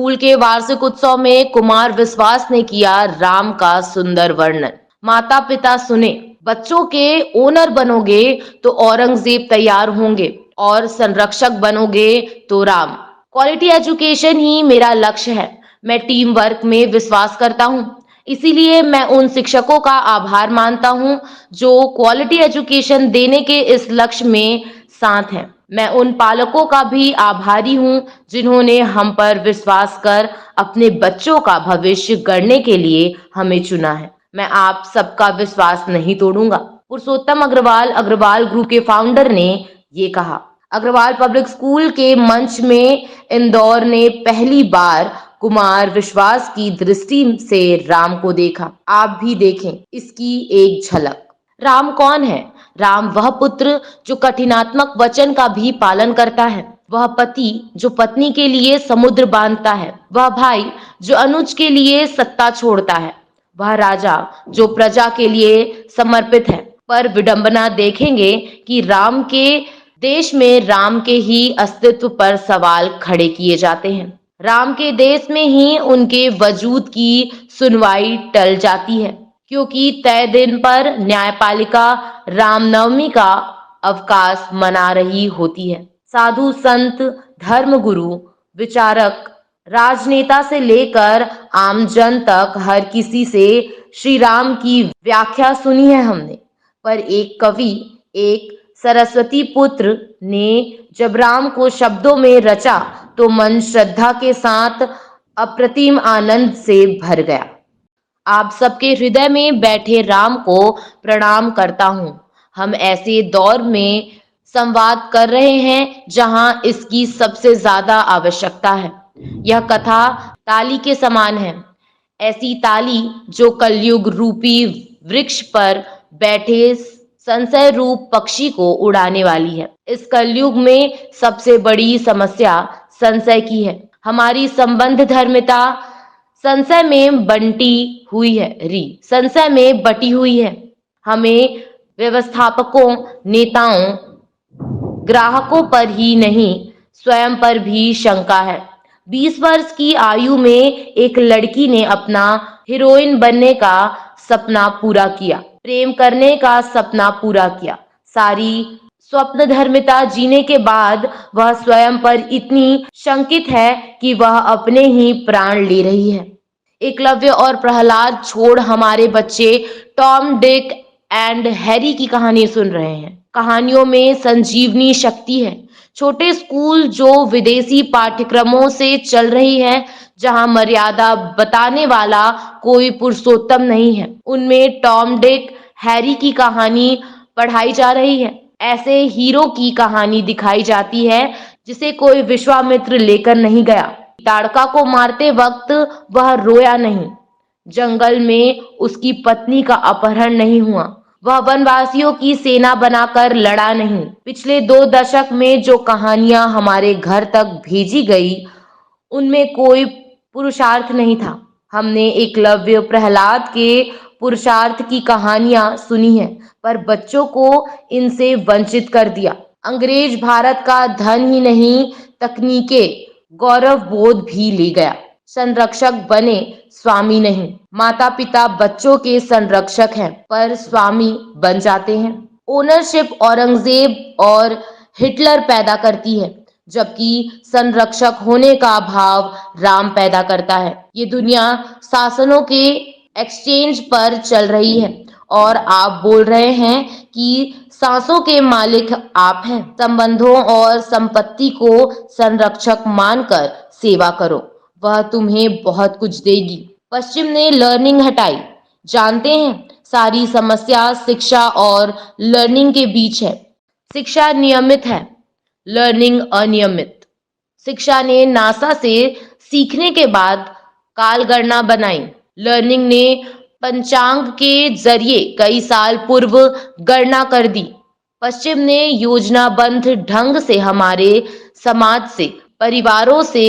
School के वार्षिक उत्सव में कुमार विश्वास ने किया राम का सुंदर वर्णन। माता पिता सुने, बच्चों के ओनर बनोगे तो औरंगजेब तैयार होंगे और संरक्षक बनोगे तो राम। क्वालिटी एजुकेशन ही मेरा लक्ष्य है। मैं टीम वर्क में विश्वास करता हूँ। इसीलिए मैं उन शिक्षकों का आभार मानता हूँ जो क्वालिटी एजुकेशन देने के इस लक्ष्य में साथ हैं। मैं उन पालकों का भी आभारी हूँ जिन्होंने हम पर विश्वास कर अपने बच्चों का भविष्य गढ़ने के लिए हमें चुना है। मैं आप सबका विश्वास नहीं तोड़ूंगा। पुरुषोत्तम अग्रवाल, अग्रवाल ग्रुप के फाउंडर ने ये कहा। अग्रवाल पब्लिक स्कूल के मंच में इंदौर ने पहली बार कुमार विश्वास की दृष्टि से राम को देखा। आप भी देखें इसकी एक झलक। राम कौन है? राम वह पुत्र जो कठिनात्मक वचन का भी पालन करता है। वह पति जो पत्नी के लिए समुद्र बांधता है। वह भाई जो अनुज के लिए सत्ता छोड़ता है। वह राजा जो प्रजा के लिए समर्पित है। पर विडंबना देखेंगे कि राम के देश में राम के ही अस्तित्व पर सवाल खड़े किए जाते हैं। राम के देश में ही उनके वजूद की सुनवाई टल जाती है, क्योंकि तय दिन पर न्यायपालिका रामनवमी का अवकाश मना रही होती है। साधु संत, धर्मगुरु, विचारक, राजनेता से लेकर आमजन तक हर किसी से श्री राम की व्याख्या सुनी है हमने। पर एक कवि, एक सरस्वती पुत्र ने जब राम को शब्दों में रचा तो मन श्रद्धा के साथ अप्रतिम आनंद से भर गया। आप सबके हृदय में बैठे राम को प्रणाम करता हूँ। हम ऐसे दौर में संवाद कर रहे हैं जहां इसकी सबसे ज्यादा आवश्यकता है। यह कथा ताली के समान है, ऐसी ताली जो कलयुग रूपी वृक्ष पर बैठे संशय रूप पक्षी को उड़ाने वाली है। इस कलयुग में सबसे बड़ी समस्या संशय की है। हमारी संबंध धर्मिता संशय में संशय में बटी हुई है। हमें व्यवस्थापकों, नेताओं, ग्राहकों पर ही नहीं स्वयं पर भी शंका है। 20 वर्ष की आयु में एक लड़की ने अपना हीरोइन बनने का सपना पूरा किया, प्रेम करने का सपना पूरा किया। सारी स्वप्न धर्मिता जीने के बाद वह स्वयं पर इतनी शंकित है कि वह अपने ही प्राण ले रही है। एकलव्य और प्रहलाद छोड़ हमारे बच्चे टॉम, डिक एंड हैरी की कहानी सुन रहे हैं। कहानियों में संजीवनी शक्ति है। छोटे स्कूल जो विदेशी पाठ्यक्रमों से चल रही है, जहां मर्यादा बताने वाला कोई पुरुषोत्तम नहीं है, उनमें टॉम, डिक, हैरी की कहानी पढ़ाई जा रही है। ऐसे हीरो की कहानी दिखाई जाती है जिसे कोई विश्वामित्र लेकर नहीं गया। ताड़का को मारते वक्त वह रोया नहीं। जंगल में उसकी पत्नी का अपहरण नहीं हुआ। वह वनवासियों की सेना बनाकर लड़ा नहीं। पिछले 2 दशक में जो कहानियां हमारे घर तक भेजी गई, उनमें कोई पुरुषार्थ नहीं था। हमने एकलव्य, प्रहलाद के पुरुषार्थ की कहानियां सुनी हैं, पर बच्चों को इनसे वंचित कर दिया। अंग्रेज भारत का धन ही नहीं, तकनीकें, गौरव बोध भी ले गया। संरक्षक बने, स्वामी नहीं। माता पिता बच्चों के संरक्षक हैं, पर स्वामी बन जाते हैं। ओनरशिप औरंगजेब और हिटलर पैदा करती है, जबकि संरक्षक होने का भाव राम पैदा करता है। ये दुनिया शासनों के एक्सचेंज पर चल रही है और आप बोल रहे हैं कि सांसों के मालिक आप हैं। संबंधों और संपत्ति को संरक्षक मानकर सेवा करो, वह तुम्हें बहुत कुछ देगी। पश्चिम ने लर्निंग हटाई। जानते हैं, सारी समस्या शिक्षा और लर्निंग के बीच है। शिक्षा नियमित है, लर्निंग अनियमित। शिक्षा ने नासा से सीखने के बाद कालगणना बनाई। लर्निंग ने पंचांग के जरिए कई साल पूर्व गणना कर दी। पश्चिम ने योजनाबद्ध ढंग से हमारे समाज से, परिवारों से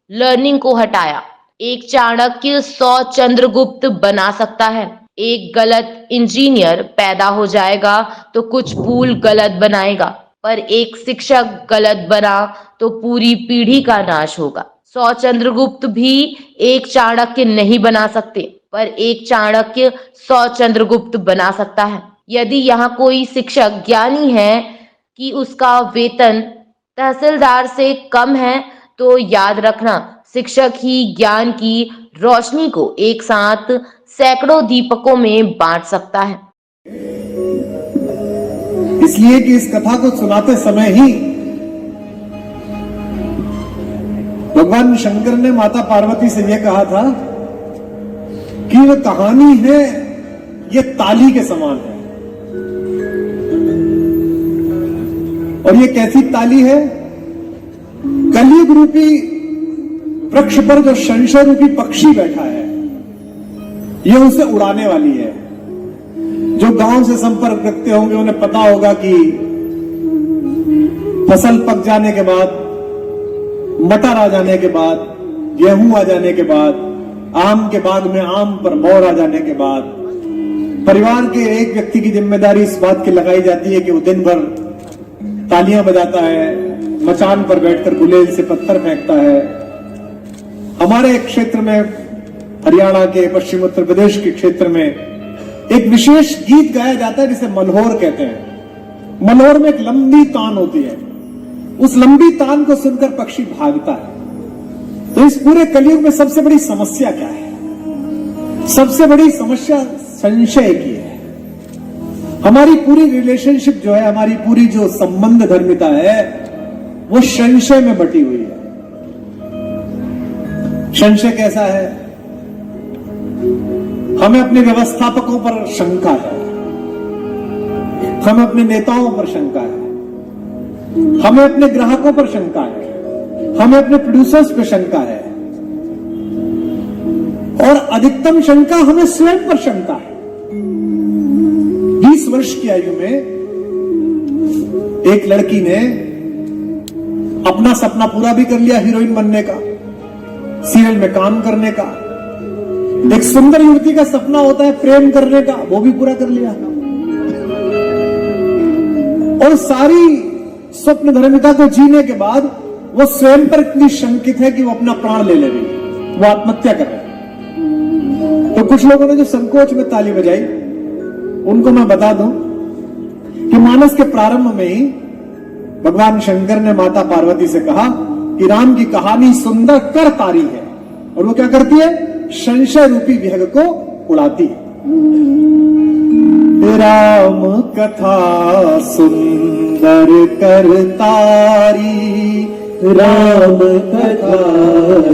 लर्निंग को हटाया। एक चाणक्य 100 चंद्रगुप्त बना सकता है। एक गलत इंजीनियर पैदा हो जाएगा तो कुछ पुल गलत बनाएगा, पर एक शिक्षक गलत बना तो पूरी पीढ़ी का नाश होगा। 100 चंद्रगुप्त भी एक चाणक्य नहीं बना सकते, पर एक चाणक्य 100 चंद्रगुप्त बना सकता है। यदि यहाँ कोई शिक्षक ज्ञानी है कि उसका वेतन तहसीलदार से कम है, तो याद रखना शिक्षक ही ज्ञान की रोशनी को एक साथ सैकड़ों दीपकों में बांट सकता है। इसलिए कि इस कथा को सुनाते समय ही भगवान शंकर ने माता पार्वती से यह कहा था कि वह कहानी है, ये ताली के समान है। और ये कैसी ताली है? कलयुग रूपी वृक्ष पर जो संशय रूपी पक्षी बैठा है, ये उसे उड़ाने वाली है। जो गांव से संपर्क रखते होंगे उन्हें पता होगा कि फसल पक जाने के बाद, मटर आ जाने के बाद, गेहूं आ जाने के बाद, आम के बाग में आम पर मोर आ जाने के बाद, परिवार के एक व्यक्ति की जिम्मेदारी इस बात की लगाई जाती है कि वो दिन भर तालियां बजाता है, मचान पर बैठकर गुलेल से पत्थर फेंकता है। हमारे एक क्षेत्र में, हरियाणा के, पश्चिम उत्तर प्रदेश के क्षेत्र में एक विशेष गीत गाया जाता है जिसे मल्होर कहते हैं। मल्होर में एक लंबी तान होती है, उस लंबी तान को सुनकर पक्षी भागता है। तो इस पूरे कलयुग में सबसे बड़ी समस्या क्या है? सबसे बड़ी समस्या संशय की है। हमारी पूरी रिलेशनशिप जो है, हमारी पूरी जो संबंध धर्मिता है, वो संशय में बटी हुई है। संशय कैसा है? हमें अपने व्यवस्थापकों पर शंका है, हमें अपने नेताओं पर शंका है, हमें अपने ग्राहकों पर शंका है, हमें अपने प्रोड्यूसर्स पर शंका है, और अधिकतम शंका हमें स्वयं पर शंका है। 20 वर्ष की आयु में एक लड़की ने अपना सपना पूरा भी कर लिया, हीरोइन बनने का, सीरियल में काम करने का। एक सुंदर युवती का सपना होता है प्रेम करने का, वो भी पूरा कर लिया। और सारी स्वप्न धर्मिता को जीने के बाद वो स्वयं पर इतनी शंकित है कि वो अपना प्राण ले ले रही है, वो आत्महत्या कर रही है। तो कुछ लोगों ने जो संकोच में ताली बजाई, उनको मैं बता दूं कि मानस के प्रारंभ में ही भगवान शंकर ने माता पार्वती से कहा कि राम की कहानी सुंदर कर तारी है, और वो क्या करती है? संशय रूपी विहग को उड़ाती है। राम कथा सुंदर कर तारी, राम कथा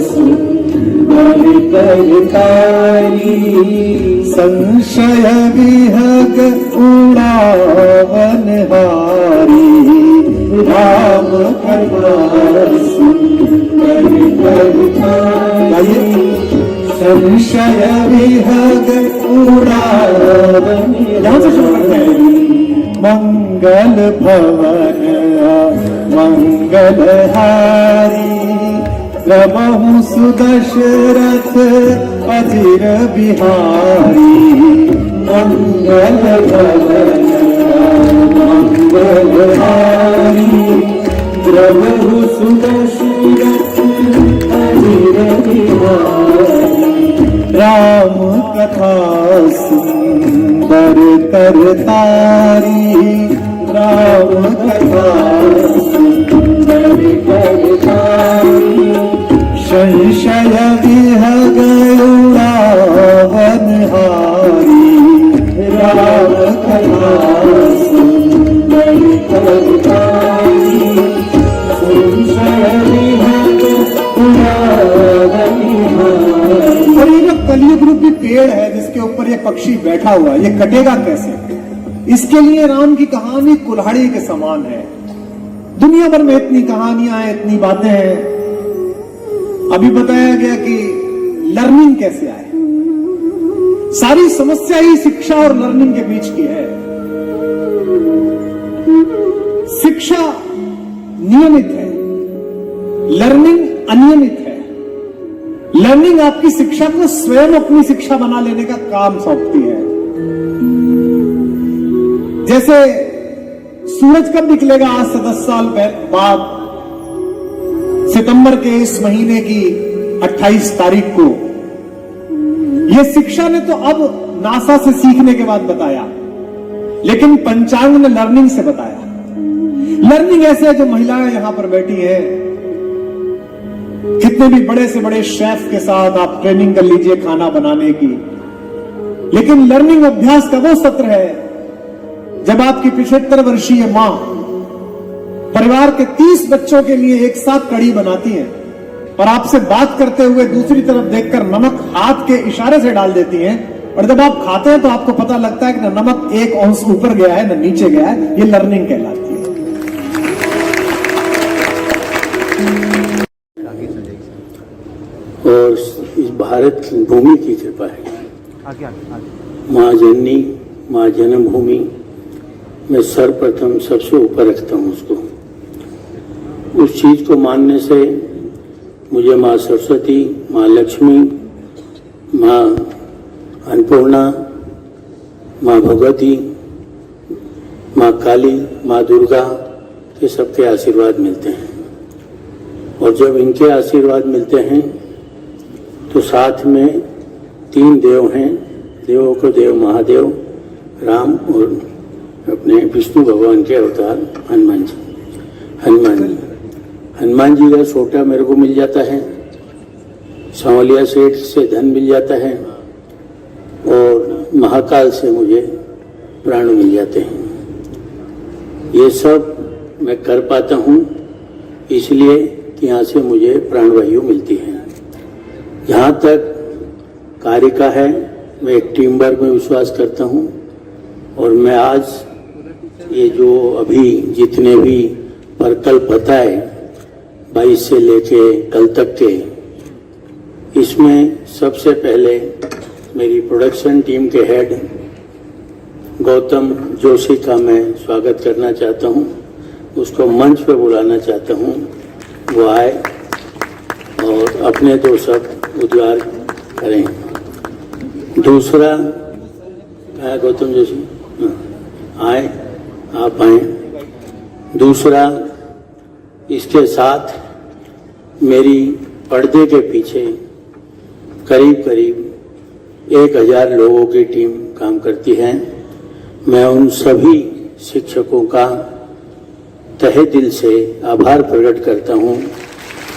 सुंदर कर तारी, संशय विहग उड़ावन हारी, राम कथा सुंदर कर तारी, संशय विहग उड़ावन। यहां से शुरू करते हैं। मंगल भवन मंगल हारी, रमहु सुदशरथ अजिर बिहारी, मंगल भवन मंगल हारी, रमहु सुदशरथ अजिर बिहारी, राम कथा सुंदर कर तारी, राम कथा सुंदर कर तारी, संशय विहग उड़ावन हारी, राम कथा सुंदर कर तारी, संशय विहग उड़ावन हारी। और ये जो कलयुग रूपी पेड़ है जिसके ऊपर ये पक्षी बैठा हुआ, ये कटेगा कैसे? इसके लिए राम की कहानी कुल्हाड़ी के समान है। दुनिया भर में इतनी कहानियां हैं, इतनी बातें हैं। अभी बताया गया कि लर्निंग कैसे आए। सारी समस्या ही शिक्षा और लर्निंग के बीच की है। शिक्षा नियमित है, लर्निंग अनियमित है। लर्निंग आपकी शिक्षा को स्वयं अपनी शिक्षा बना लेने का काम सौंपती है। जैसे सूरज कब निकलेगा आज से 10 साल बाद? सितंबर के इस महीने की 28 तारीख को, यह शिक्षा ने तो अब नासा से सीखने के बाद बताया, लेकिन पंचांग ने लर्निंग से बताया। लर्निंग ऐसे है, जो महिलाएं यहां पर बैठी हैं, कितने भी बड़े से बड़े शेफ के साथ आप ट्रेनिंग कर लीजिए खाना बनाने की, लेकिन लर्निंग अभ्यास का वो सत्र है जब आपकी 75 वर्षीय मां परिवार के 30 बच्चों के लिए एक साथ कढ़ी बनाती हैं और आपसे बात करते हुए दूसरी तरफ देखकर नमक हाथ के इशारे से डाल देती हैं, और जब आप खाते हैं तो आपको पता लगता है कि न नमक 1 अंश ऊपर गया है न नीचे गया है। ये लर्निंग कहलाती है। और इस भारत की भूमि की कृपा है। माँ जननी, माँ जन्मभूमि, मैं सर्वप्रथम सबसे ऊपर रखता हूँ उसको। उस चीज को मानने से मुझे माँ सरस्वती, माँ लक्ष्मी, माँ अन्नपूर्णा, माँ भगवती, माँ काली, माँ दुर्गा के सबके आशीर्वाद मिलते हैं। और जब इनके आशीर्वाद मिलते हैं तो साथ में 3 देव हैं, देवों को देव महादेव, राम और अपने विष्णु भगवान के अवतार हनुमान जी। हनुमान जी का सोटा मेरे को मिल जाता है, सांवलिया सेठ से धन मिल जाता है, और महाकाल से मुझे प्राण मिल जाते हैं। ये सब मैं कर पाता हूँ इसलिए कि यहाँ से मुझे प्राणवायु मिलती है। जहाँ तक कार्य का है, मैं एक टीम वर्क में विश्वास करता हूँ, और मैं आज ये जो अभी जितने भी प्रकल्प बताए 22 से लेके कल तक के, इसमें सबसे पहले मेरी प्रोडक्शन टीम के हेड गौतम जोशी का मैं स्वागत करना चाहता हूँ। उसको मंच पर बुलाना चाहता हूँ, वो आए और अपने 2 शब्द उद्गार करें। दूसरा है गौतम जोशी, आए, आप आए। दूसरा, इसके साथ मेरी पर्दे के पीछे करीब करीब 1000 लोगों की टीम काम करती है। मैं उन सभी शिक्षकों का तहे दिल से आभार प्रकट करता हूँ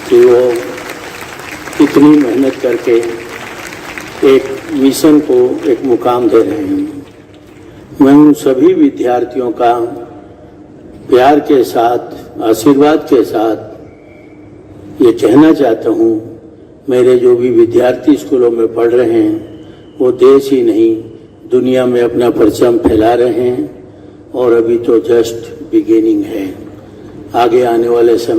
कि वो इतनी मेहनत करके एक मिशन को एक मुकाम दे रहे हैं। मैं उन सभी विद्यार्थियों का प्यार के साथ, आशीर्वाद के साथ ये कहना चाहता हूँ, मेरे जो भी विद्यार्थी स्कूलों में पढ़ रहे हैं वो देश ही नहीं दुनिया में अपना परचम फैला रहे हैं, और अभी तो जस्ट बिगिनिंग है। आगे आने वाले समय